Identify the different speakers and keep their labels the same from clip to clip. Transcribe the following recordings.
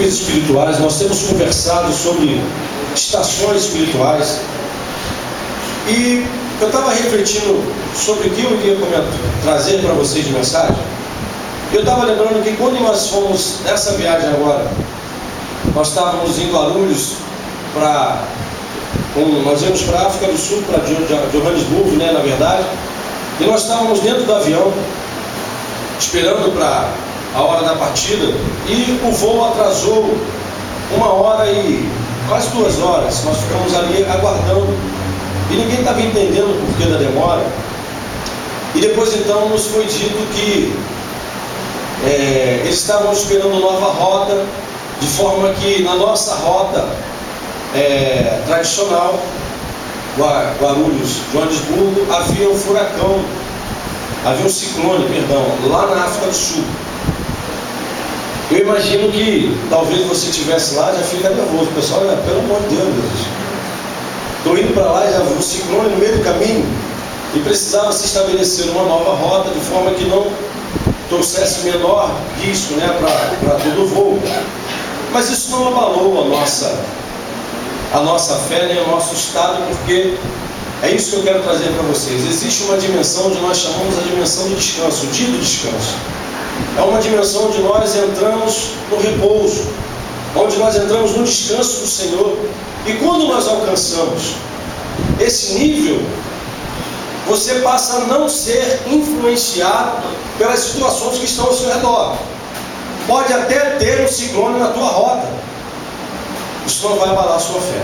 Speaker 1: níveis espirituais. Nós temos conversado sobre estações espirituais. E eu estava refletindo sobre o que eu iria trazer para vocês de mensagem. Eu estava lembrando que quando nós fomos nessa viagem agora, nós estávamos em Guarulhos nós íamos para a África do Sul, para Johannesburgo, né, na verdade, e nós estávamos dentro do avião, esperando para a hora da partida, e o voo atrasou 1 hora e quase 2 horas. Nós ficamos ali aguardando, e ninguém estava entendendo o porquê da demora. E depois então nos foi dito que eles estavam esperando nova rota, de forma que na nossa rota tradicional, Guarulhos, Joanesburgo, havia um furacão, havia um ciclone, lá na África do Sul. Eu imagino que talvez você estivesse lá, já fica nervoso, o pessoal, pelo amor de Deus, estou indo para lá, já vi um ciclone no meio do caminho, e precisava se estabelecer uma nova rota, de forma que não trouxesse menor risco, né, para todo o voo. Mas isso não abalou a nossa fé, nem o nosso estado, porque é isso que eu quero trazer para vocês. Existe uma dimensão onde nós chamamos a dimensão do descanso, o dia do descanso. É uma dimensão onde nós entramos no repouso, onde nós entramos no descanso do Senhor. E quando nós alcançamos esse nível, você passa a não ser influenciado pelas situações que estão ao seu redor. Pode até ter um ciclone na tua rota, isso não vai abalar a sua fé.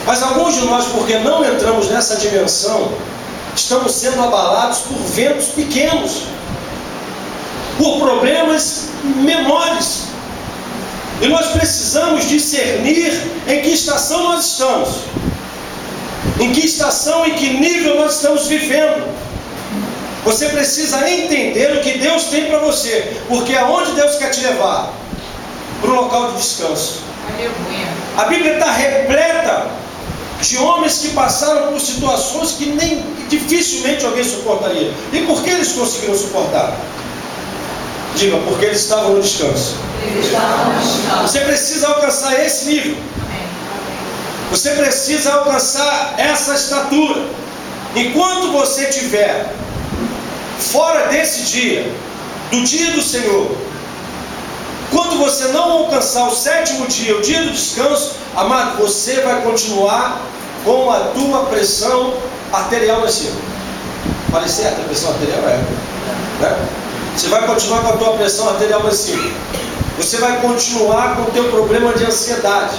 Speaker 1: Mas alguns de nós, porque não entramos nessa dimensão, estamos sendo abalados por ventos pequenos, por problemas menores. E nós precisamos discernir em que estação nós estamos, em que estação, em que nível nós estamos vivendo. Você precisa entender o que Deus tem para você, porque aonde Deus quer te levar? Para um local de descanso. A Bíblia está repleta de homens que passaram por situações que dificilmente alguém suportaria. E por que eles conseguiram suportar? Diga, porque eles estavam no descanso. Você precisa alcançar esse nível. Você precisa alcançar essa estatura. Enquanto você estiver fora desse dia, do dia do Senhor, quando você não alcançar o 7º dia, o dia do descanso, amado, você vai continuar com a tua pressão arterial lá em cima. Falei certo, a pressão arterial né? Você vai continuar com a tua pressão arterial lá em cima. Você vai continuar com o teu problema de ansiedade.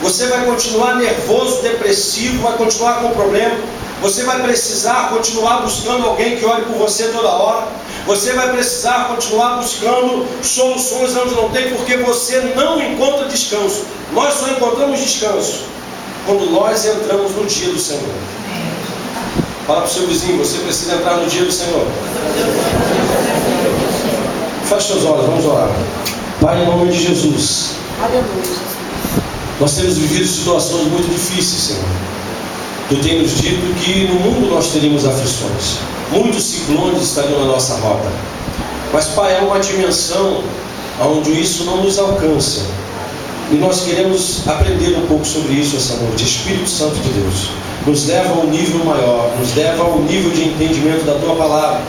Speaker 1: Você vai continuar nervoso, depressivo, vai continuar com o problema. Você vai precisar continuar buscando alguém que olhe por você toda hora. Você vai precisar continuar buscando soluções onde não tem, porque você não encontra descanso. Nós só encontramos descanso quando nós entramos no dia do Senhor. Fala para o seu vizinho, você precisa entrar no dia do Senhor. Feche seus olhos, vamos orar. Pai, em nome de Jesus. Nós temos vivido situações muito difíceis, Senhor. Tu tens nos dito que no mundo nós teríamos aflições. Muitos ciclones estariam na nossa rota. Mas, Pai, há uma dimensão onde isso não nos alcança. E nós queremos aprender um pouco sobre isso essa noite. Espírito Santo de Deus, nos leva a um nível maior, nos leva a um nível de entendimento da Tua Palavra,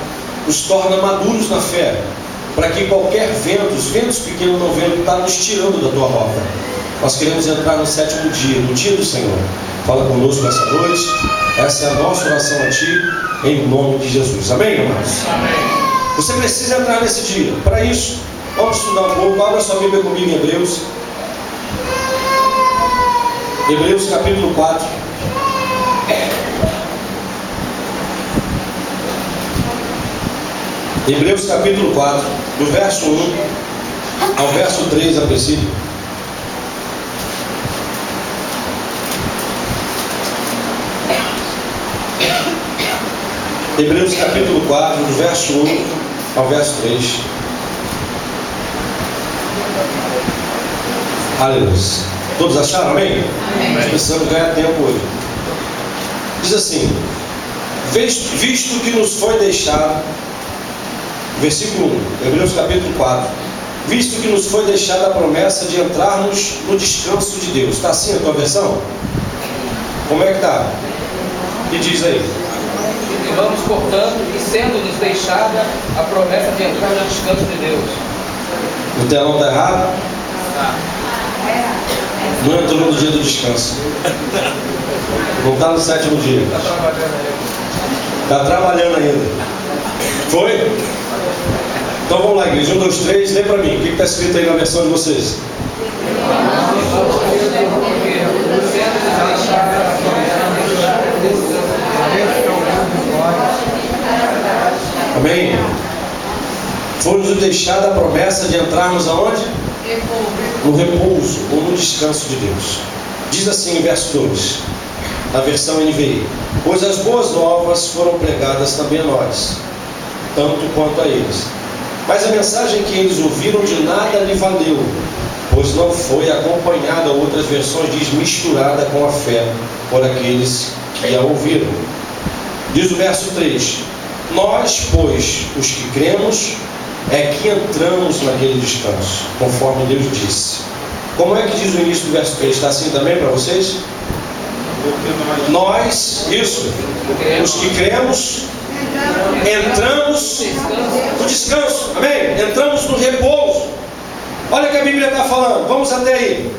Speaker 1: nos torna maduros na fé, para que qualquer vento, os ventos pequenos não venham estar nos tirando da Tua rota. Nós queremos entrar no 7º dia, no dia do Senhor. Fala conosco nessa noite. Essa é a nossa oração a Ti, em nome de Jesus. Amém, irmãos? Amém. Você precisa entrar nesse dia. Para isso, vamos estudar um pouco. Abra sua Bíblia comigo em Hebreus. Hebreus capítulo 4. Hebreus capítulo 4, do verso 1 ao verso 3 a princípio. Hebreus capítulo 4, do verso 1 ao verso 3. Aleluia. Todos acharam? Amém? Amém. Nós precisamos ganhar tempo hoje. Diz assim: visto que nos foi deixado, versículo 1, Hebreus capítulo 4, visto que nos foi deixada a promessa de entrarmos no descanso de Deus. Está assim a tua versão? Como é que está? O que diz aí?
Speaker 2: E vamos, portanto, e sendo-nos deixada a promessa de entrar no descanso de Deus.
Speaker 1: O telão está errado? Não entrou no dia do descanso. Não está no 7º dia. Está trabalhando ainda. Foi? Então vamos lá, igreja. 1, 2, 3, lê para mim. O que está escrito aí na versão de vocês? Amém? Foi-nos deixada a promessa de entrarmos aonde? No repouso ou no descanso de Deus. Diz assim em verso 2, na versão NVI: pois as boas novas foram pregadas também a nós, tanto quanto a eles. Mas a mensagem que eles ouviram de nada lhe valeu, pois não foi acompanhada, outras versões diz misturada com a fé por aqueles que a ouviram. Diz o verso 3: nós, pois, os que cremos, é que entramos naquele descanso, conforme Deus disse. Como é que diz o início do verso 3? Está assim também para vocês? Nós, isso, os que cremos, entramos no descanso, amém? Entramos no repouso. Olha o que a Bíblia está falando, vamos até aí.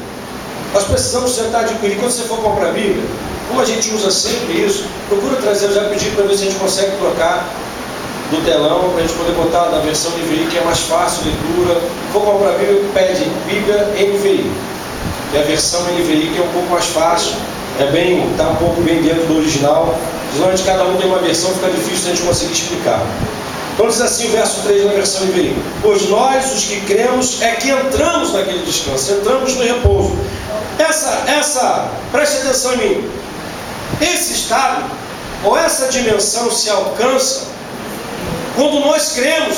Speaker 1: Nós precisamos sentar de adquirir. Quando você for comprar a Bíblia, como a gente usa sempre isso, procura trazer. Eu já pedi para ver se a gente consegue trocar do telão, para a gente poder botar na versão NVI, que é mais fácil de leitura. For comprar a Bíblia, pede Bíblia NVI, que é a versão NVI, que é um pouco mais fácil, está um pouco bem dentro do original. Senão cada um tem uma versão, fica difícil a gente conseguir explicar. Então diz assim o verso 3 na versão NVI: pois nós, os que cremos, é que entramos naquele descanso, entramos no repouso. Preste atenção em mim. Esse estado, ou essa dimensão se alcança quando nós cremos.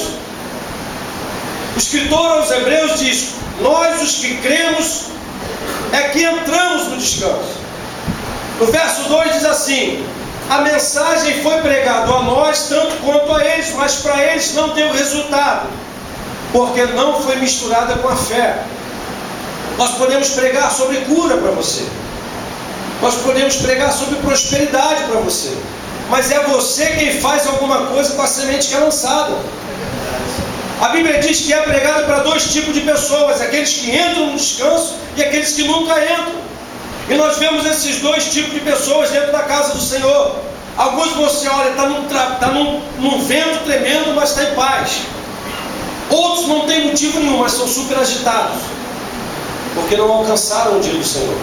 Speaker 1: O escritor aos Hebreus diz: nós, os que cremos, é que entramos no descanso. No verso 2 diz assim: a mensagem foi pregada a nós tanto quanto a eles, mas para eles não deu resultado, porque não foi misturada com a fé. Nós podemos pregar sobre cura para você, nós podemos pregar sobre prosperidade para você, mas é você quem faz alguma coisa com a semente que é lançada. A Bíblia diz que é pregado para 2 tipos de pessoas: aqueles que entram no descanso e aqueles que nunca entram. E nós vemos esses 2 tipos de pessoas dentro da casa do Senhor. Alguns você olha, está num vento tremendo, mas está em paz. Outros não tem motivo nenhum, mas são super agitados, porque não alcançaram o dia do Senhor.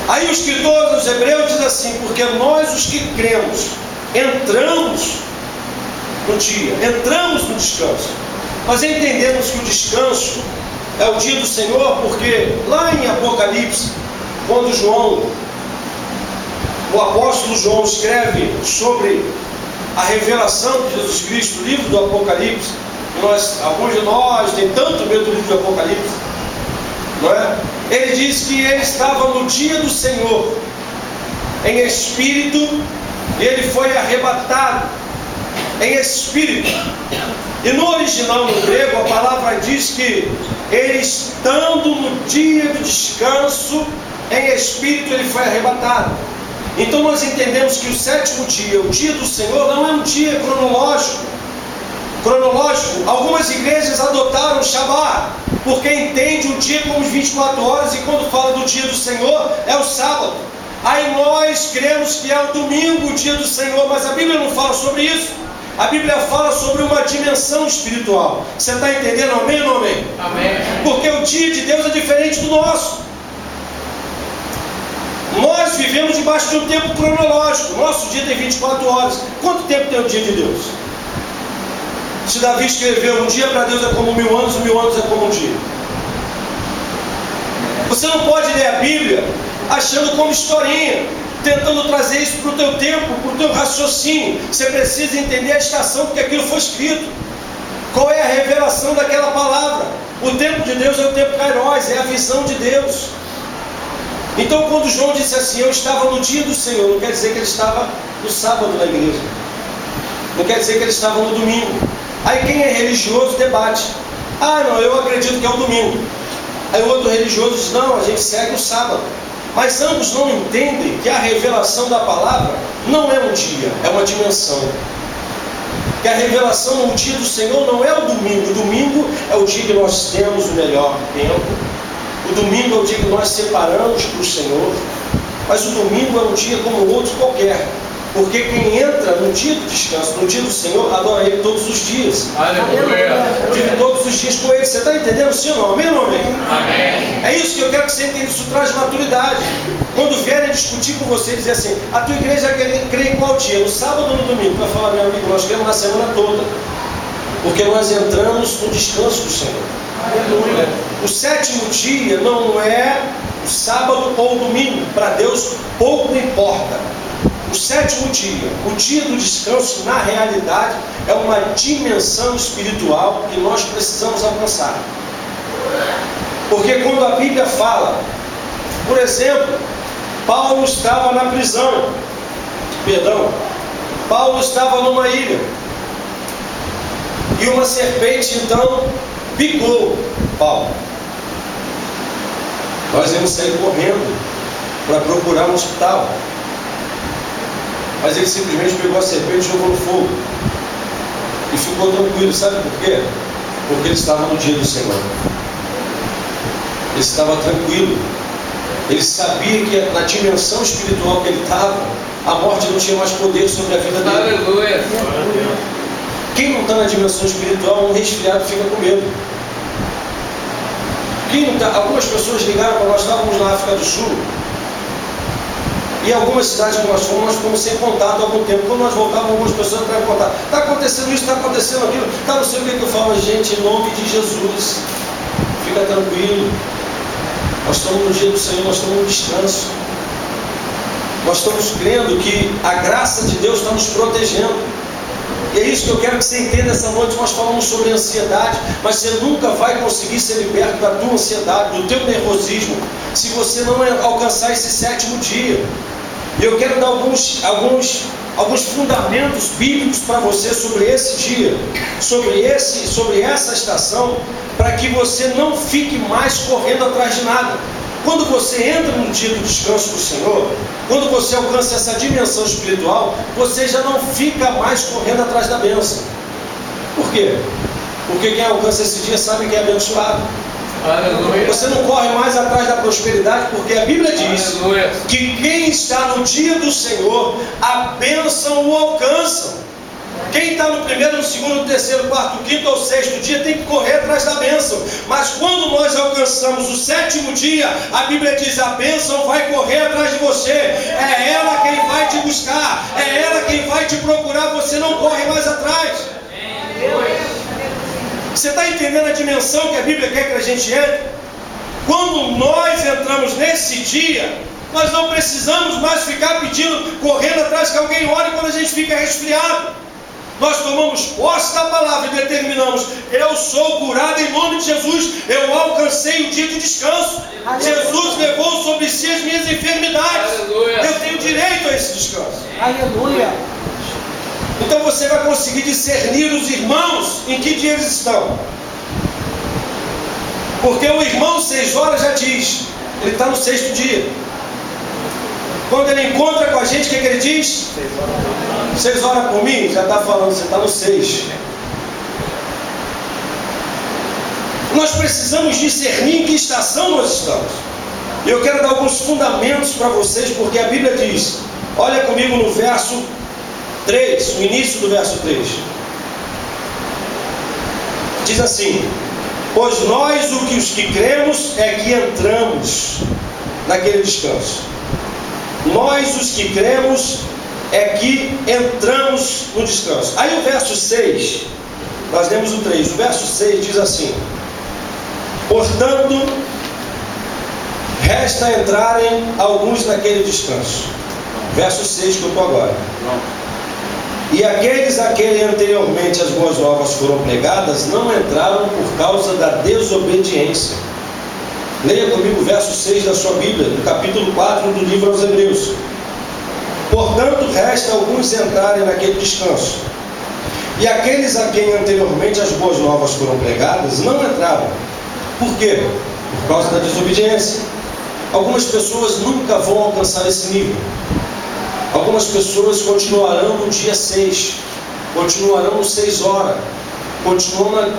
Speaker 1: Aí o escritor dos Hebreus diz assim: porque nós, os que cremos, entramos no dia, entramos no descanso. Nós entendemos que o descanso é o dia do Senhor, porque lá em Apocalipse, quando o apóstolo João escreve sobre a revelação de Jesus Cristo, o livro do Apocalipse, alguns de nós têm tanto medo do livro do Apocalipse, não é? Ele diz que ele estava no dia do Senhor, em espírito, e ele foi arrebatado em espírito. E no original, no grego, a palavra diz que ele, estando no dia do descanso, em espírito, ele foi arrebatado. Então nós entendemos que o 7º dia, o dia do Senhor, não é um dia cronológico. Algumas igrejas adotaram o Shabat, porque entende o dia como 24 horas, e quando fala do dia do Senhor, é o sábado. Aí nós cremos que é o domingo, o dia do Senhor, mas a Bíblia não fala sobre isso. A Bíblia fala sobre uma dimensão espiritual. Você está entendendo? Amém ou não amém?
Speaker 2: Amém.
Speaker 1: Porque o dia de Deus é diferente do nosso. Nós vivemos debaixo de um tempo cronológico. Nosso dia tem 24 horas. Quanto tempo tem o dia de Deus? Se Davi escreveu: um dia para Deus é como 1000 anos, 1000 anos é como um dia. Você não pode ler a Bíblia achando como historinha, tentando trazer isso para o teu tempo, para o teu raciocínio. Você precisa entender a estação porque aquilo foi escrito. Qual é a revelação daquela palavra? O tempo de Deus é o tempo Kairos, é a visão de Deus. Então quando João disse assim: eu estava no dia do Senhor, não quer dizer que ele estava no sábado na igreja, não quer dizer que ele estava no domingo. Aí quem é religioso debate: Ah, não, eu acredito que é o domingo. Aí o outro religioso diz, não, a gente segue o sábado. Mas ambos não entendem que a revelação da palavra não é um dia, é uma dimensão. Que a revelação no dia do Senhor não é o domingo. O domingo é o dia que nós temos o melhor tempo. O domingo é o dia que nós separamos para o Senhor. Mas o domingo é um dia como outro qualquer. Porque quem entra no dia do descanso, no dia do Senhor, adora Ele todos os dias.
Speaker 2: Aleluia.
Speaker 1: Vive todos os dias com Ele. Você está entendendo, sim ou não? Amém ou não amém?
Speaker 2: Amém.
Speaker 1: É isso que eu quero que você entenda. Isso traz maturidade. Quando vierem discutir com você, dizer assim, a tua igreja crê em qual dia? No sábado ou no domingo? Vai falar, meu amigo, nós cremos na semana toda. Porque nós entramos no descanso do Senhor. Aleluia. O sétimo dia não é o sábado ou o domingo. Para Deus pouco importa. O sétimo dia, o dia do descanso, na realidade, é uma dimensão espiritual que nós precisamos alcançar. Porque quando a Bíblia fala, por exemplo, Paulo estava na prisão, Paulo estava numa ilha, e uma serpente então picou Paulo. Nós íamos sair correndo para procurar um hospital. Mas ele simplesmente pegou a serpente e jogou no fogo. E ficou tranquilo. Sabe por quê? Porque ele estava no dia do Senhor. Ele estava tranquilo. Ele sabia que na dimensão espiritual que ele estava, a morte não tinha mais poder sobre a vida dele.
Speaker 2: Aleluia.
Speaker 1: Quem não está na dimensão espiritual, um resfriado fica com medo. Quem não tá, algumas pessoas ligaram para nós, estávamos na África do Sul. E algumas cidades que nós fomos sem contato há algum tempo. Quando nós voltávamos, algumas pessoas entraram em contato. Está acontecendo isso, está acontecendo aquilo. Está não sei o que eu falo, gente, em nome de Jesus. Fica tranquilo. Nós estamos no dia do Senhor, nós estamos no descanso. Nós estamos crendo que a graça de Deus está nos protegendo. E é isso que eu quero que você entenda essa noite. Nós falamos sobre ansiedade, mas você nunca vai conseguir ser liberto da tua ansiedade, do teu nervosismo, se você não alcançar esse sétimo dia. E eu quero dar alguns fundamentos bíblicos para você sobre esse dia, sobre essa estação, para que você não fique mais correndo atrás de nada. Quando você entra no dia do descanso do Senhor, quando você alcança essa dimensão espiritual, você já não fica mais correndo atrás da bênção. Por quê? Porque quem alcança esse dia sabe que é abençoado. Aleluia. Você não corre mais atrás da prosperidade, porque a Bíblia diz que quem está no dia do Senhor, a bênção o alcança. Quem está no primeiro, no segundo, no terceiro, quarto, quinto ou sexto dia tem que correr atrás da bênção. Mas quando nós alcançamos o sétimo dia, a Bíblia diz, a bênção vai correr atrás de você. É ela quem vai te buscar, é ela quem vai te procurar, você não corre mais atrás. Você está entendendo a dimensão que a Bíblia quer que a gente entre? Quando nós entramos nesse dia, nós não precisamos mais ficar pedindo, correndo atrás que alguém ore quando a gente fica resfriado. Nós tomamos posse da palavra e determinamos, eu sou curado em nome de Jesus, eu alcancei o dia de descanso. Aleluia. Jesus levou sobre si as minhas enfermidades. Aleluia. Eu tenho direito a esse descanso. Aleluia. Então você vai conseguir discernir os irmãos em que dia eles estão. Porque o irmão 6 horas já diz, ele está no 6º dia. Quando ele encontra com a gente, o que ele diz? 6 horas por mim, já está falando, você está no 6. Nós precisamos discernir em que estação nós estamos. E eu quero dar alguns fundamentos para vocês, porque a Bíblia diz, olha comigo no verso 3, o início do verso 3. Diz assim, pois nós os que cremos é que entramos naquele descanso. Nós os que cremos é que entramos no descanso. Aí o verso 6, nós lemos o 3, o verso 6 diz assim, portanto, resta entrarem alguns naquele descanso. Verso 6 que eu estou agora. E aqueles a quem anteriormente as boas novas foram pregadas, não entraram por causa da desobediência. Leia comigo o verso 6 da sua Bíblia, do capítulo 4 do livro aos Hebreus. Portanto, resta alguns entrarem naquele descanso. E aqueles a quem anteriormente as boas novas foram pregadas não entraram. Por quê? Por causa da desobediência. Algumas pessoas nunca vão alcançar esse nível. Algumas pessoas continuarão no dia 6, continuarão no 6 horas,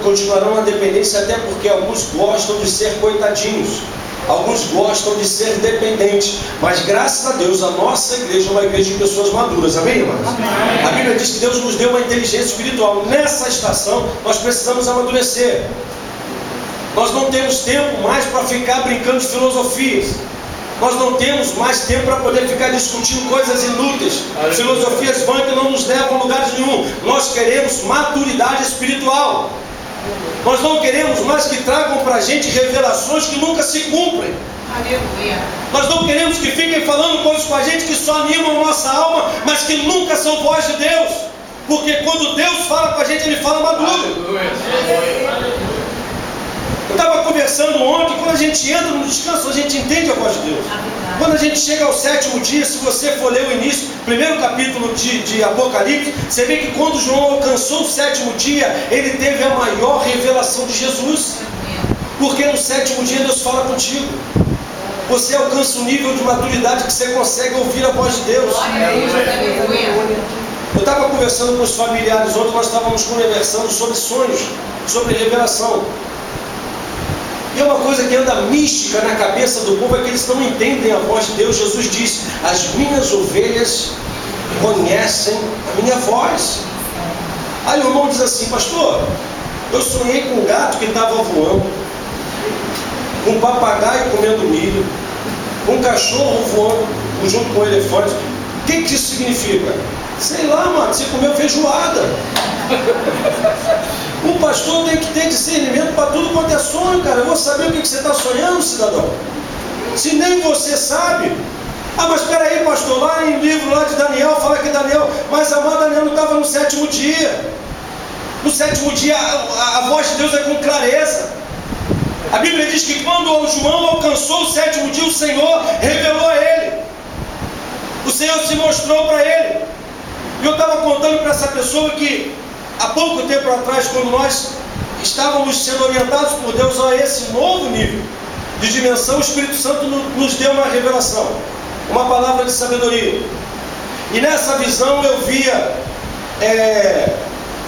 Speaker 1: continuarão na dependência, até porque alguns gostam de ser coitadinhos, alguns gostam de ser dependentes, mas graças a Deus a nossa igreja é uma igreja de pessoas maduras, amém, irmãos? Amém. A Bíblia diz que Deus nos deu uma inteligência espiritual. Nessa estação nós precisamos amadurecer. Nós não temos tempo mais para ficar brincando de filosofias. Nós não temos mais tempo para poder ficar discutindo coisas inúteis, filosofias vãs que não nos levam a lugar nenhum. Nós queremos maturidade espiritual. Nós não queremos mais que tragam para a gente revelações que nunca se cumprem. Nós não queremos que fiquem falando coisas com a gente que só animam a nossa alma, mas que nunca são voz de Deus. Porque quando Deus fala com a gente, Ele fala maduro. Eu estava conversando ontem, quando a gente entra no descanso, a gente entende a voz de Deus. Quando a gente chega ao 7º dia, se você for ler o início, primeiro capítulo de Apocalipse, você vê que quando João alcançou o 7º dia, ele teve a maior revelação de Jesus. Porque no 7º dia Deus fala contigo. Você alcança um nível de maturidade que você consegue ouvir a voz de Deus. Eu estava conversando com os familiares ontem, nós estávamos conversando sobre sonhos, sobre revelação. E uma coisa que anda mística na cabeça do povo é que eles não entendem a voz de Deus. Jesus disse: as minhas ovelhas conhecem a minha voz. Aí o irmão diz assim: pastor, eu sonhei com um gato que estava voando, com um papagaio comendo milho, com um cachorro voando junto com um elefante. O que isso significa? Sei lá, mano, você comeu feijoada. O pastor tem que ter discernimento para tudo quanto é sonho, cara. Eu vou saber o que você está sonhando, cidadão. Se nem você sabe. Ah, mas espera aí, pastor, lá em livro lá de Daniel, fala que Daniel, mas amado, Daniel não estava no 7º dia. No 7º dia a voz de Deus é com clareza. A Bíblia diz que quando João alcançou o 7º dia, o Senhor revelou a ele. O Senhor se mostrou para ele. E eu estava contando para essa pessoa que há pouco tempo atrás, quando nós estávamos sendo orientados por Deus a esse novo nível de dimensão, o Espírito Santo nos deu uma revelação, uma palavra de sabedoria. E nessa visão eu via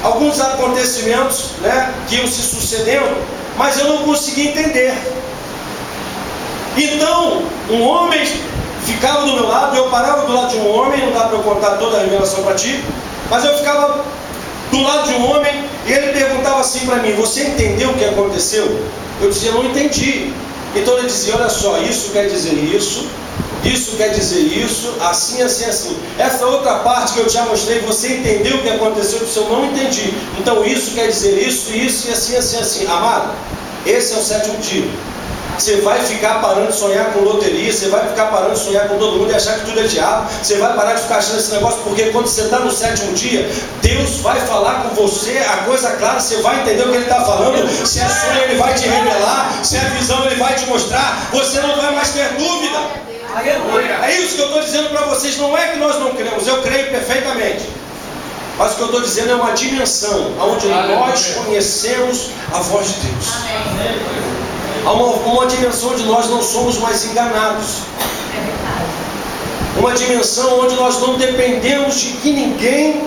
Speaker 1: alguns acontecimentos, né, que iam se sucedendo, mas eu não conseguia entender. Então, um homem ficava do meu lado, eu parava do lado de um homem, não dá para eu contar toda a revelação para ti, mas eu ficava do lado de um homem e ele perguntava assim para mim: você entendeu o que aconteceu? Eu dizia: não entendi. Então ele dizia: olha só, isso quer dizer isso, isso quer dizer isso, assim, assim, assim. Essa outra parte que eu já mostrei, você entendeu o que aconteceu? Eu disse: eu não entendi. Então isso quer dizer isso, isso e assim, assim, assim. Amado, esse é o 7º dia. Você vai ficar parando de sonhar com loteria, você vai ficar parando de sonhar com todo mundo e achar que tudo é diabo, você vai parar de ficar achando esse negócio, porque quando você está no 7º dia, Deus vai falar com você a coisa clara, você vai entender o que Ele está falando. Se é sonho, Ele vai te revelar, se é visão, Ele vai te mostrar, você não vai mais ter dúvida. É isso que eu estou dizendo para vocês. Não é que nós não cremos, eu creio perfeitamente, mas o que eu estou dizendo é uma dimensão onde nós conhecemos a voz de Deus. Há uma dimensão onde nós não somos mais enganados. Uma dimensão onde nós não dependemos de que ninguém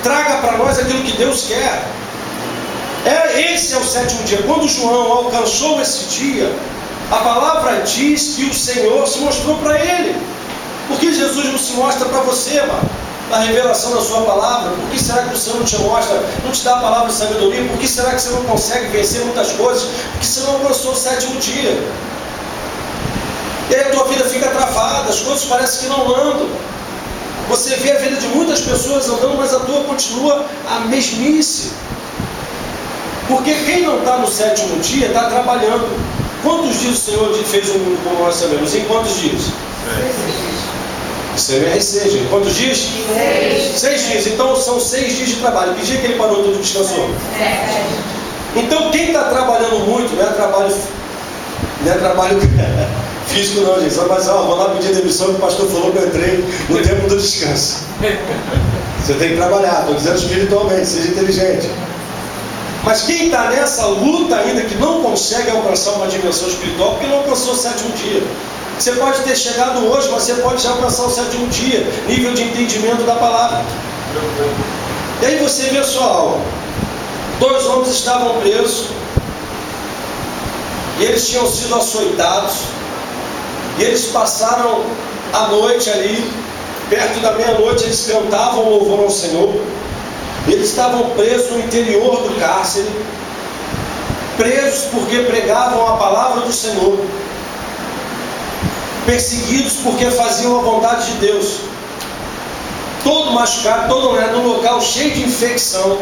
Speaker 1: traga para nós aquilo que Deus quer. Esse é o 7º dia. Quando João alcançou esse dia, a palavra diz que o Senhor se mostrou para ele. Por que Jesus não se mostra para você, mano? Na revelação da sua palavra? Por que será que o Senhor não te mostra, não te dá a palavra de sabedoria? Por que será que você não consegue vencer muitas coisas? Porque você não alcançou o 7º dia. E aí a tua vida fica travada, as coisas parecem que não andam. Você vê a vida de muitas pessoas andando, mas a tua continua a mesmice. Porque quem não está no 7º dia está trabalhando. Quantos dias o Senhor fez o mundo como nós sabemos? Em quantos dias? 6. CMRC, gente. Quantos dias? 6 dias. Então são 6 dias de trabalho. Que dia que ele parou tudo e descansou? 7. Então quem está trabalhando muito, não é trabalho Físico não, gente. Só mas vou lá pedir demissão que o pastor falou que eu entrei no tempo do descanso. Você tem que trabalhar, estou dizendo espiritualmente, seja inteligente. Mas quem está nessa luta ainda, que não consegue alcançar uma dimensão espiritual, porque não alcançou o 7º dia. Você pode ter chegado hoje, mas você pode já alcançar o 7º dia, nível de entendimento da palavra. E aí você vê só algo. 2 homens estavam presos, e eles tinham sido açoitados, e eles passaram a noite ali, perto da meia-noite, eles cantavam louvor ao Senhor. Eles estavam presos no interior do cárcere, presos porque pregavam a palavra do Senhor, perseguidos porque faziam a vontade de Deus, todo machucado, todo num local cheio de infecção,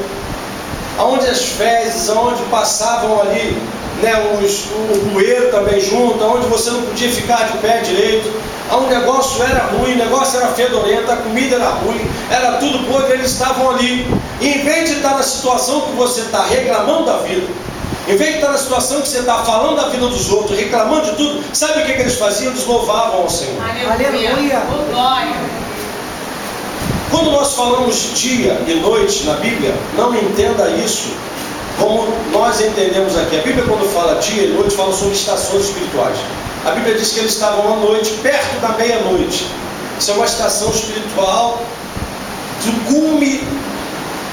Speaker 1: onde as fezes, onde passavam ali, o bueiro também junto, onde você não podia ficar de pé direito, onde o negócio era ruim, o negócio era fedorento, a comida era ruim, era tudo podre, eles estavam ali. E em vez de estar na situação que você está reclamando da vida, em vez de estar na situação que você está falando da vida dos outros, reclamando de tudo, sabe o que eles faziam? Eles louvavam ao Senhor.
Speaker 3: Aleluia!
Speaker 1: Quando nós falamos dia e noite na Bíblia, não entenda isso como nós entendemos aqui. A Bíblia, quando fala dia e noite, fala sobre estações espirituais. A Bíblia diz que eles estavam à noite, perto da meia-noite. Isso é uma estação espiritual do cume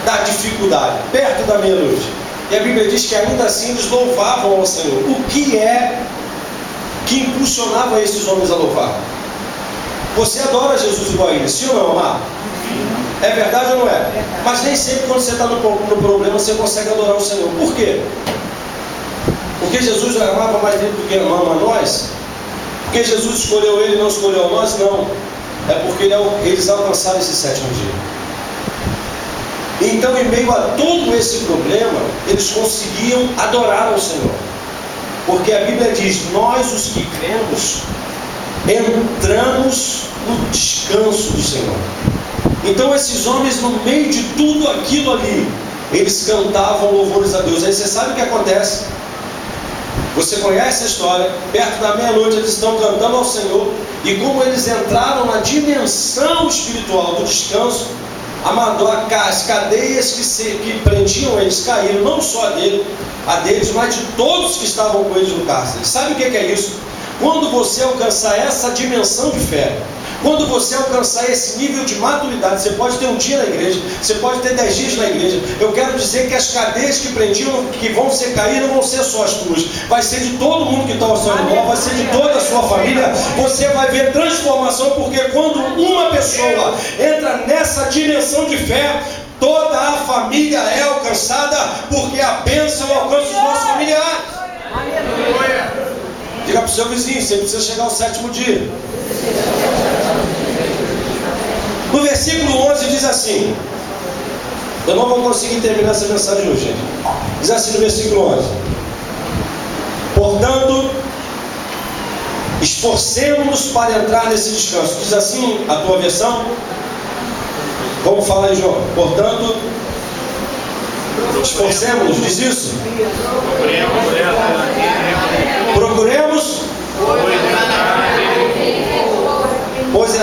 Speaker 1: da dificuldade, perto da meia-noite. E a Bíblia diz que ainda assim eles louvavam ao Senhor. O que é que impulsionava esses homens a louvar? Você adora Jesus igual a eles, sim ou não, amado? É verdade ou não é? Mas nem sempre quando você está no problema você consegue adorar o Senhor. Por quê? Porque Jesus amava mais dele do que amava a nós? Porque Jesus escolheu ele e não escolheu a nós? Não. É porque eles alcançaram esse 7º dia. Então, em meio a todo esse problema, eles conseguiam adorar ao Senhor. Porque a Bíblia diz: nós os que cremos entramos no descanso do Senhor. Então esses homens, no meio de tudo aquilo ali, eles cantavam louvores a Deus. Aí você sabe o que acontece? Você conhece a história. Perto da meia-noite eles estão cantando ao Senhor, e como eles entraram na dimensão espiritual do descanso, as cadeias que prendiam eles caíram, não só a deles, mas de todos que estavam com eles no cárcere. Sabe o que é isso? Quando você alcançar essa dimensão de fé, quando você alcançar esse nível de maturidade, você pode ter um dia na igreja, você pode ter 10 dias na igreja. Eu quero dizer que as cadeias que prendiam, que vão ser caídas, não vão ser só as tuas, vai ser de todo mundo que está ao seu redor, vai ser de toda a sua família. Você vai ver transformação, porque quando uma pessoa entra nessa dimensão de fé, toda a família é alcançada, porque a bênção alcança os nossos familiares. Aleluia! Diga para o seu vizinho: você precisa chegar ao 7º dia. No versículo 11 diz assim, eu não vou conseguir terminar essa mensagem hoje, gente. Diz assim no versículo 11: portanto, esforcemos-nos para entrar nesse descanso. Diz assim a tua versão? Vamos falar aí, João. Portanto, esforcemos-nos, diz isso? Procuremos pois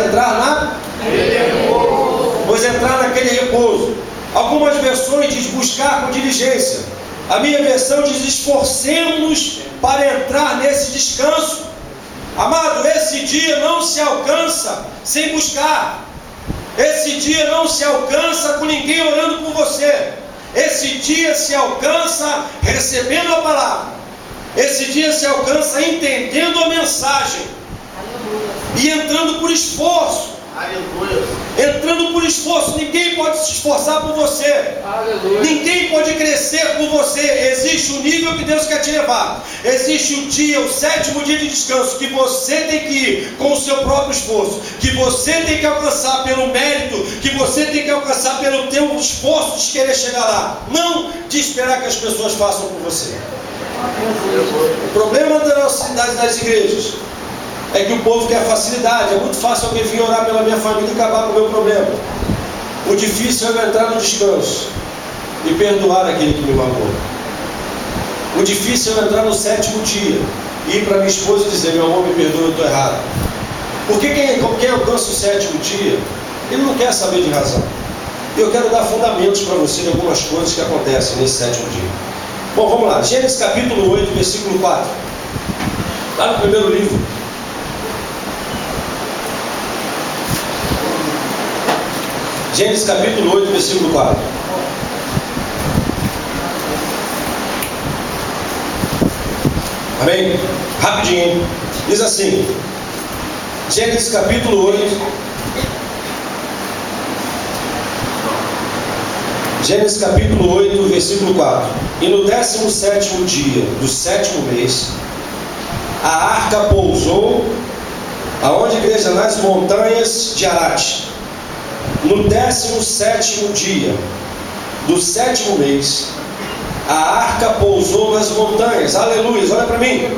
Speaker 1: entrar naquele repouso. Algumas versões diz buscar com diligência. A minha versão diz esforcemos-nos para entrar nesse descanso. Amado, esse dia não se alcança sem buscar. Esse dia não se alcança com ninguém orando por você. Esse dia se alcança recebendo a palavra. Esse dia se alcança entendendo a mensagem. E entrando por esforço. Aleluia. Entrando por esforço. Ninguém pode se esforçar por você. Aleluia. Ninguém pode crescer por você. Existe o nível que Deus quer te levar. Existe o dia, o 7º dia de descanso, que você tem que ir com o seu próprio esforço, que você tem que alcançar pelo mérito, que você tem que alcançar pelo teu esforço de querer chegar lá, não de esperar que as pessoas façam por você. O problema das igrejas é que o povo quer facilidade. É muito fácil alguém vir orar pela minha família e acabar com o meu problema. O difícil é eu entrar no descanso e perdoar aquele que me magoou. O difícil é eu entrar no 7º dia ir para minha esposa e dizer: meu amor, me perdoa, eu estou errado. Porque quem alcança o sétimo dia, ele não quer saber de razão. Eu quero dar fundamentos para você de algumas coisas que acontecem nesse sétimo dia. Bom, vamos lá. Gênesis capítulo 8, versículo 4. Está no primeiro livro. Gênesis capítulo 8, versículo 4. Amém? Rapidinho. Diz assim. Gênesis capítulo 8. Gênesis capítulo 8, versículo 4. E no 17º dia do 7º mês, a arca pousou, aonde, igreja? Nas montanhas de Arate. No 17º dia do 7º mês, a arca pousou nas montanhas. Aleluia, olha para mim.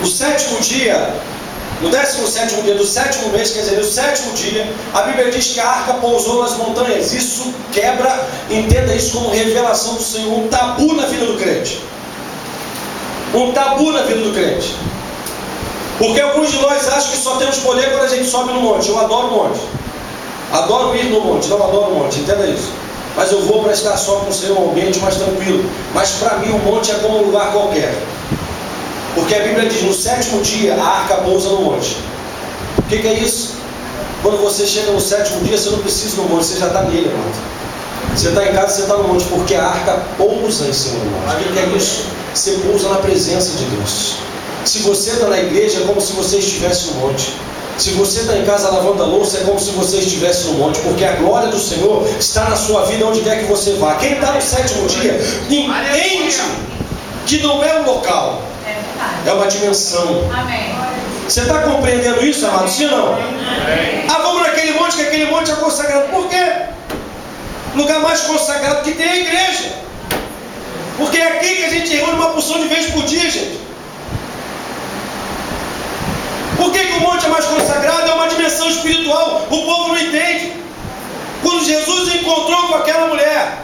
Speaker 1: O 7º dia, no 17º dia do 7º mês, quer dizer, no 7º dia, a Bíblia diz que a arca pousou nas montanhas. Isso quebra, entenda isso como revelação do Senhor, um tabu na vida do crente. Um tabu na vida do crente. Porque alguns de nós acham que só temos poder quando a gente sobe no monte. Eu adoro o monte. Adoro ir no monte, não adoro o monte, entenda isso. Mas eu vou para estar só com o Senhor, um ambiente mais tranquilo. Mas para mim o monte é como um lugar qualquer. Porque a Bíblia diz, no 7º dia a arca pousa no monte. O que é isso? Quando você chega no 7º dia, você não precisa ir no monte, você já está nele, amado. Você está em casa, você está no monte, porque a arca pousa em cima do monte. O que é isso? Você pousa na presença de Deus. Se você está na igreja, é como se você estivesse no monte. Se você está em casa lavando a louça, é como se você estivesse no monte, porque a glória do Senhor está na sua vida onde quer que você vá. Quem está no 7º dia, entende que não é um local, é uma dimensão. Você está compreendendo isso, amado? Sim ou não? Ah, vamos naquele monte, que aquele monte é consagrado. Por quê? Lugar mais consagrado que tem é a igreja. Porque é aqui que a gente reúne uma porção de vezes por dia, gente. Por que o monte é mais consagrado? É uma dimensão espiritual. O povo não entende. Quando Jesus encontrou com aquela mulher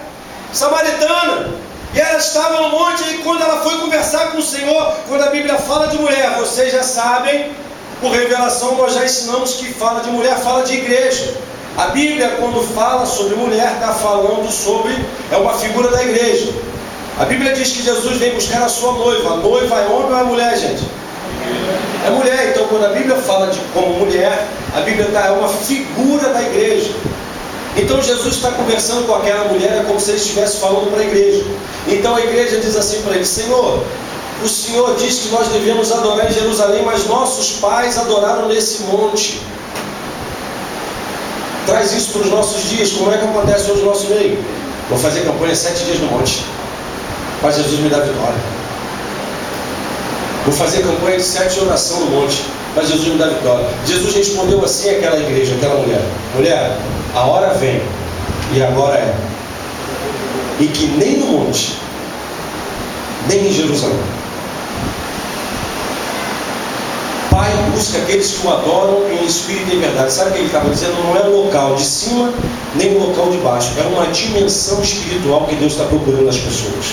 Speaker 1: samaritana, e ela estava no monte, e quando ela foi conversar com o Senhor, quando a Bíblia fala de mulher, vocês já sabem, por revelação nós já ensinamos que fala de mulher, fala de igreja. A Bíblia, quando fala sobre mulher, está falando sobre, é uma figura da igreja. A Bíblia diz que Jesus vem buscar a sua noiva. A noiva é homem ou é mulher, gente? É mulher. Então quando a Bíblia fala de como mulher, a Bíblia é uma figura da igreja. Então Jesus está conversando com aquela mulher, é como se ele estivesse falando para a igreja. Então a igreja diz assim para ele: Senhor, o Senhor diz que nós devemos adorar em Jerusalém, mas nossos pais adoraram nesse monte. Traz isso para os nossos dias. Como é que acontece hoje no nosso meio? Vou fazer campanha 7 dias no monte, para Jesus me dar vitória. Vou fazer campanha de 7 de oração no monte, para Jesus me dar vitória. Jesus respondeu assim àquela igreja, àquela mulher: mulher, a hora vem, e agora é, e que nem no monte, nem em Jerusalém, Pai busca aqueles que o adoram em espírito e em verdade. Sabe o que ele estava dizendo? Não é um local de cima, nem um local de baixo. É uma dimensão espiritual que Deus está procurando nas pessoas.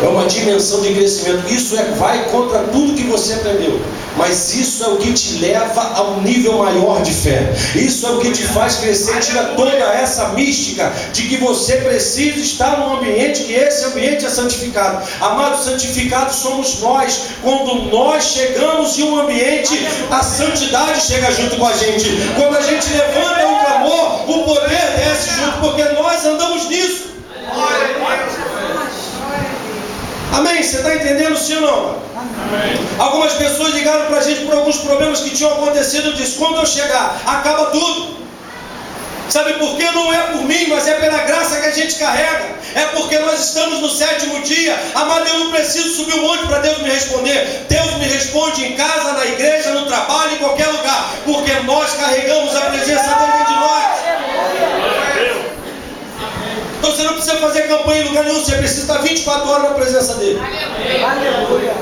Speaker 1: É uma dimensão de crescimento. Isso vai contra tudo que você aprendeu. Mas isso é o que te leva a um nível maior de fé. Isso é o que te faz crescer. Tira toda essa mística de que você precisa estar num ambiente, que esse ambiente é santificado. Amados, santificados somos nós. Quando nós chegamos em um ambiente, a santidade chega junto com a gente. Quando a gente levanta o clamor, o poder desce junto, porque nós andamos nisso. Amém? Você está entendendo, sim ou não? Amém. Algumas pessoas ligaram para a gente por alguns problemas que tinham acontecido. Eu disse: quando eu chegar, acaba tudo. Sabe por quê? Não é por mim, mas é pela graça que a gente carrega. É porque nós estamos no 7º dia. Amado, eu não preciso subir um monte para Deus me responder. Deus me responde em casa, na igreja, no trabalho, em qualquer lugar. Porque nós carregamos a presença dele dentro de nós. Então você não precisa fazer campanha em lugar nenhum. Você precisa estar 24 horas na presença dele. Aleluia.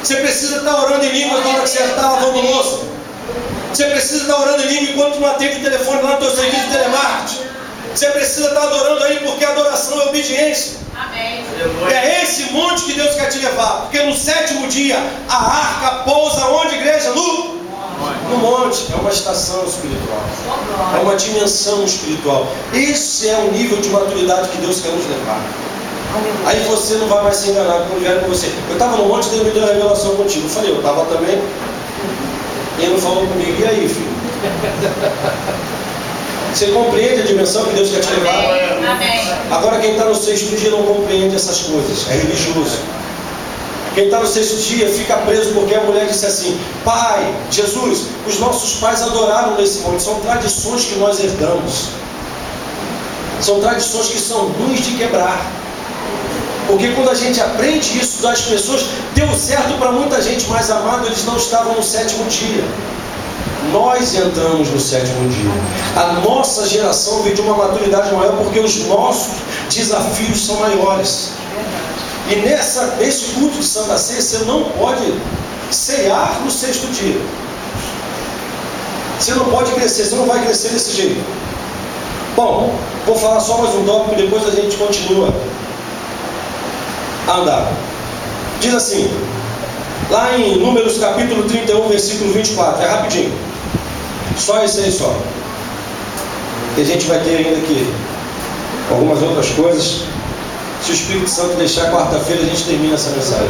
Speaker 1: Você precisa estar orando em línguas na hora que você está lavando louça. Você precisa estar orando em língua enquanto não atende o telefone lá no teu serviço de telemarketing. Você precisa estar adorando aí, porque a adoração é obediência. Amém. E é esse monte que Deus quer te levar. Porque no 7º dia, a arca pousa onde, igreja? No monte. É uma estação espiritual. É uma dimensão espiritual. Esse é o nível de maturidade que Deus quer nos levar. Aí você não vai mais se enganar quando vier com você. Eu estava no monte e Deus me deu a revelação contigo. Eu falei, eu estava também. E ele não falou comigo. E aí, filho? Você compreende a dimensão que Deus quer te levar?
Speaker 3: Amém.
Speaker 1: Agora quem está no 6º dia não compreende essas coisas. É religioso. Quem está no 6º dia fica preso porque a mulher disse assim: Pai, Jesus, os nossos pais adoraram nesse monte. São tradições que nós herdamos. São tradições que são ruins de quebrar. Porque quando a gente aprende isso das pessoas, deu certo para muita gente, mas amado, eles não estavam no 7º dia. Nós entramos no 7º dia. A nossa geração veio de uma maturidade maior porque os nossos desafios são maiores. E nesse culto de Santa Ceia, você não pode ceiar no 6º dia. Você não pode crescer, você não vai crescer desse jeito. Bom, vou falar só mais um tópico e depois a gente continua a andar. Diz assim, lá em Números capítulo 31, versículo 24, é rapidinho. Só esse aí só. E a gente vai ter ainda aqui algumas outras coisas. Se o Espírito Santo deixar, quarta-feira a gente termina essa mensagem.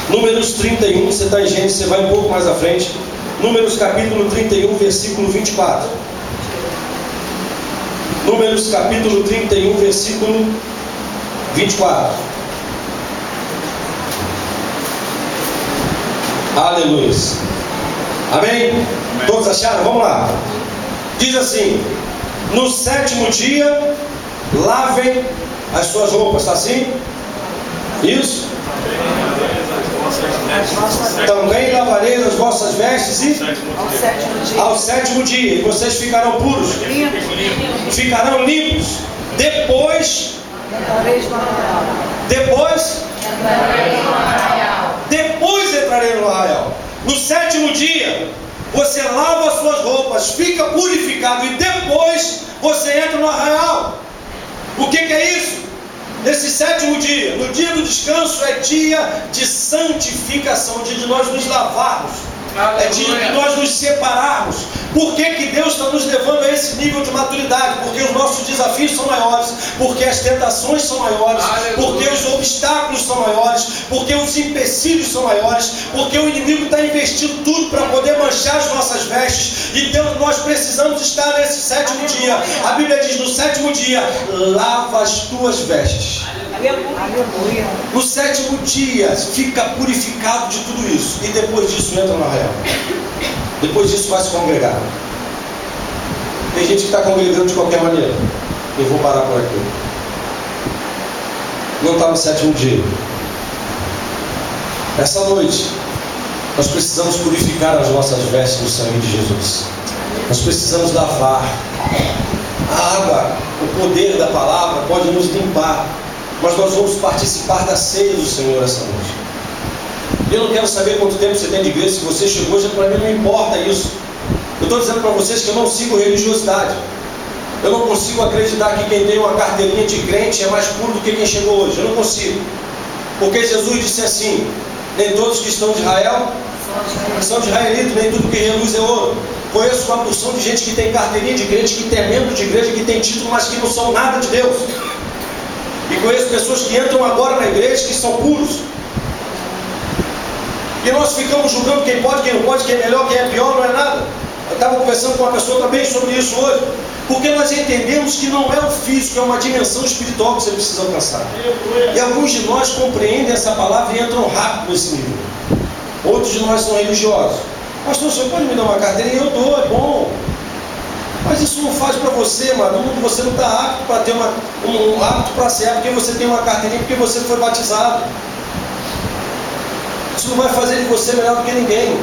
Speaker 1: Números 31, você está em Gênesis, você vai um pouco mais à frente. Números capítulo 31, versículo 24. Números capítulo 31, versículo 24. Aleluia. Amém? Todos acharam? Vamos lá. Diz assim: no 7º dia, lavem as suas roupas. Está assim? Isso? Também lavareis as vossas vestes e ao 7º dia. E vocês ficarão puros. Ficarão limpos. Depois entrarei no arraial. No 7º dia, você lava as suas roupas, fica purificado e depois você entra no arraial. O que é isso? Nesse 7º dia, no dia do descanso, é dia de santificação, dia de nós nos lavarmos. É dia de nós nos separarmos. Por que Deus está nos levando a esse nível de maturidade? Porque os nossos desafios são maiores, porque as tentações são maiores, porque os obstáculos são maiores, porque os empecilhos são maiores, porque o inimigo está investindo tudo para poder manchar as nossas vestes. Então nós precisamos estar nesse 7º dia. A Bíblia diz: no 7º dia, lava as tuas vestes. No 7º dia, fica purificado de tudo isso. E depois disso entra no arraial. Depois disso vai se congregar. Tem gente que está congregando de qualquer maneira. Eu vou parar por aqui. Não está no 7º dia. Essa noite, nós precisamos purificar as nossas vestes no sangue de Jesus. Nós precisamos lavar. A água, o poder da palavra pode nos limpar. Mas nós vamos participar da ceia do Senhor essa noite. Eu não quero saber quanto tempo você tem de igreja. Se você chegou hoje, para mim não importa isso. Eu estou dizendo para vocês que eu não sigo religiosidade. Eu não consigo acreditar que quem tem uma carteirinha de crente é mais puro do que quem chegou hoje. Eu não consigo. Porque Jesus disse assim: nem todos que estão de Israel são de israelitas, nem tudo que reluz é ouro. Conheço uma porção de gente que tem carteirinha de crente, que tem membro de igreja, que tem título, mas que não são nada de Deus. E conheço pessoas que entram agora na igreja que são puros. E nós ficamos julgando quem pode, quem não pode, quem é melhor, quem é pior, não é nada. Eu estava conversando com uma pessoa também sobre isso hoje. Porque nós entendemos que não é o físico, é uma dimensão espiritual que você precisa alcançar. E alguns de nós compreendem essa palavra e entram rápido nesse nível. Outros de nós são religiosos. Pastor, o senhor pode me dar uma carteirinha? Eu dou, é bom. Mas isso não faz para você, mano. Você não está apto para ter apto para ser, porque você tem uma carteirinha, porque você foi batizado. Isso não vai fazer de você melhor do que ninguém.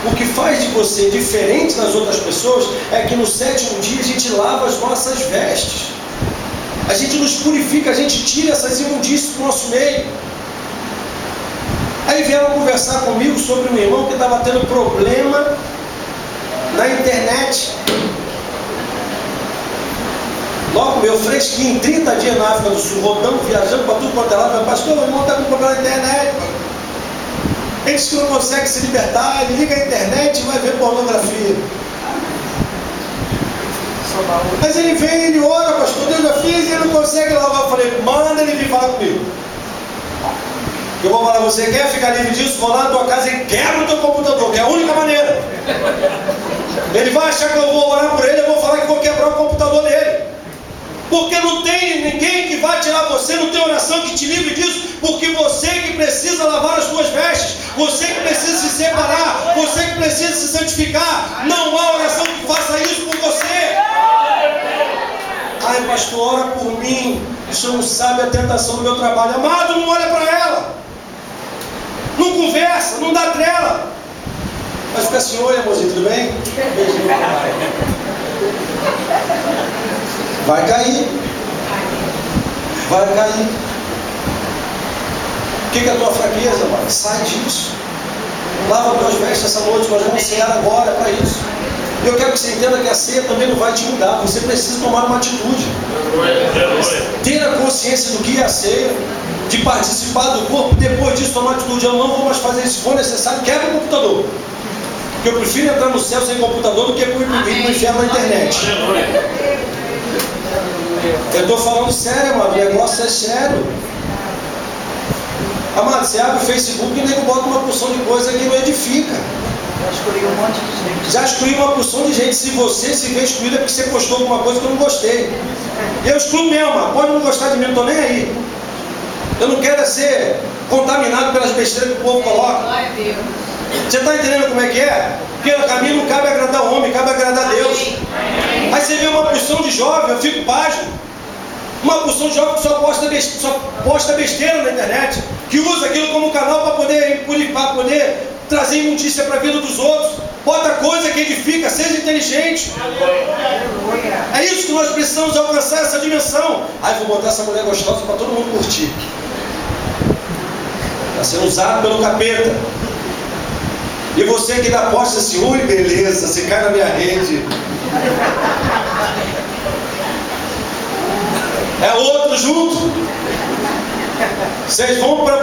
Speaker 1: O que faz de você diferente das outras pessoas é que no 7º dia a gente lava as nossas vestes. A gente nos purifica, a gente tira essas imundícias do nosso meio. Aí vieram conversar comigo sobre um irmão que estava tendo problema na internet. Logo, meu fresquinho, 30 dias na África do Sul, rodando, viajando para tudo quanto é lado. Meu pastor, meu irmão está com problema na internet. Ele diz que não consegue se libertar, ele liga a internet e vai ver pornografia. Mas ele vem, ele ora, pastor, Deus já fez, e ele não consegue lavar. Eu falei, manda ele vir falar comigo. Eu vou falar, você quer ficar livre disso? Vou lá na tua casa e quebra o teu computador, que é a única maneira. Ele vai achar que eu vou orar por ele, eu vou falar que vou quebrar o computador dele. Porque não tem ninguém que vai tirar você, não tem oração que te livre disso, porque você que precisa lavar as suas vestes, você que precisa se separar, você que precisa se santificar, não há oração que faça isso por você. Ai, pastor, ora por mim, o senhor não sabe a tentação do meu trabalho. Amado, não olha para ela, não conversa, não dá trela. Mas fica assim, oi amorzinho, tudo bem? Vai cair. Vai cair. O que é a tua fraqueza, mano? Sai disso. Lava tuas vestes essa noite, nós vamos cear agora para isso. E eu quero que você entenda que a ceia também não vai te mudar. Você precisa tomar uma atitude. Ter a consciência do que é a ceia, de participar do corpo, depois disso tomar atitude. Eu não vou mais fazer isso, se for necessário, quebra o computador. Porque eu prefiro entrar no céu sem computador do que ir no inferno na internet. Eu estou falando sério, amado, o negócio é sério. Amado, você abre o Facebook e o nego bota uma porção de coisa que não edifica.
Speaker 3: Já excluí um monte de gente.
Speaker 1: Já excluí uma porção de gente. Se você se vê excluído é porque você postou alguma coisa que eu não gostei. Eu excluo mesmo, mano. Pode não gostar de mim, não estou nem aí. Eu não quero ser contaminado pelas besteiras que o povo coloca. Você está entendendo como é que é? Porque no caminho não cabe agradar o homem, cabe agradar a Deus. Aí você vê uma porção de jovem, eu fico pasmo. Uma porção de jovem que só posta besteira na internet, que usa aquilo como canal para poder trazer imundícia para a vida dos outros. Bota coisa que edifica, seja inteligente. É isso que nós precisamos alcançar, essa dimensão. Aí vou botar essa mulher gostosa para todo mundo curtir. Está sendo usado pelo capeta. E você que dá posta assim, ui, beleza, você cai na minha rede. É outro junto. Vocês vão para...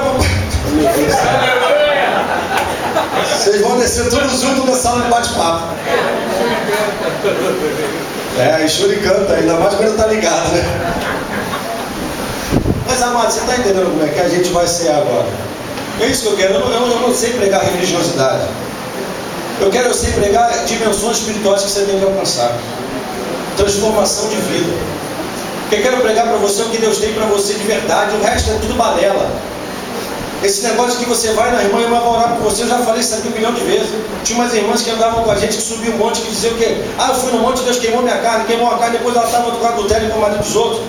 Speaker 1: Vocês vão descer todos juntos na sala de bate-papo. E Shuri canta, ainda mais quando está ligado, né? Mas, amado, você está entendendo como é que a gente vai ser agora? É isso que eu quero. Eu não sei pregar religiosidade. Eu sei pregar dimensões espirituais que você tem que alcançar. Transformação de vida. Porque eu quero pregar para você o que Deus tem para você de verdade. O resto é tudo balela. Esse negócio que você vai na irmã e vai orar por você, eu já falei isso aqui 1 milhão de vezes. Tinha umas irmãs que andavam com a gente, que subiam um monte, que diziam o quê? Eu fui no monte, Deus queimou minha carne, queimou a carne, depois ela estava com adultério com o marido dos outros.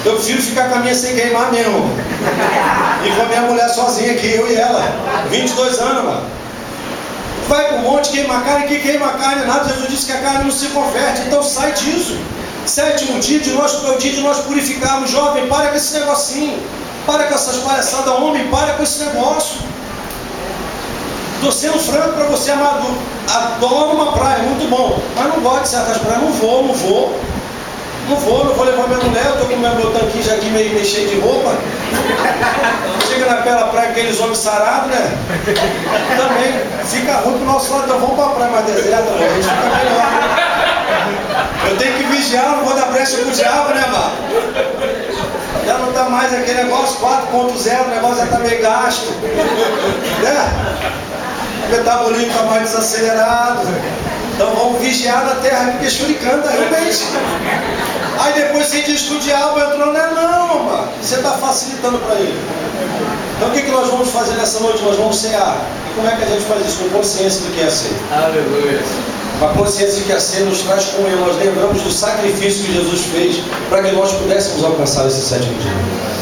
Speaker 1: Eu prefiro ficar com a minha sem queimar mesmo. E com a minha mulher sozinha aqui, eu e ela. 22 anos, mano. Vai para um monte, queima a carne, que queima a carne, nada. Jesus disse que a carne não se converte, então sai disso. 7º dia é o dia de nós purificarmos. Jovem, para com esse negocinho. Para com essas palhaçadas, homem, para com esse negócio. Estou sendo franco para você, amado. Adoro uma praia, muito bom. Mas não gosto de certas praias, não vou levar minha mulher, eu estou com meu tanquinho já aqui meio cheio de roupa. Chega naquela praia, aqueles homens sarados, né? Também fica ruim pro nosso lado, então vamos para a praia mais deserta, né? A gente fica melhor. Eu tenho que vigiar, não vou dar brecha pro diabo, né, mano? Já não está mais aquele negócio 4.0, o negócio já está meio gasto. Né? O metabolismo está mais desacelerado. Então vamos vigiar na terra, porque Shuri canta realmente. Aí depois você diz que o diabo entrou, não, mano. Você está facilitando para ele. Então o que nós vamos fazer nessa noite? Nós vamos cear. E como é que a gente faz isso? Com consciência do que é a ceia.
Speaker 2: Aleluia.
Speaker 1: Com a consciência de que a ceia nos traz comunhão. Nós lembramos do sacrifício que Jesus fez para que nós pudéssemos alcançar esse 7º dia.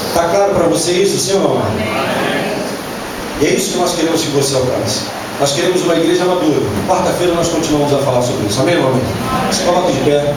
Speaker 1: Está claro para você isso, sim ou não? E é isso que nós queremos que você alcance. Nós queremos uma igreja madura. Quarta-feira nós continuamos a falar sobre isso. Amém, irmão? Se coloque de pé.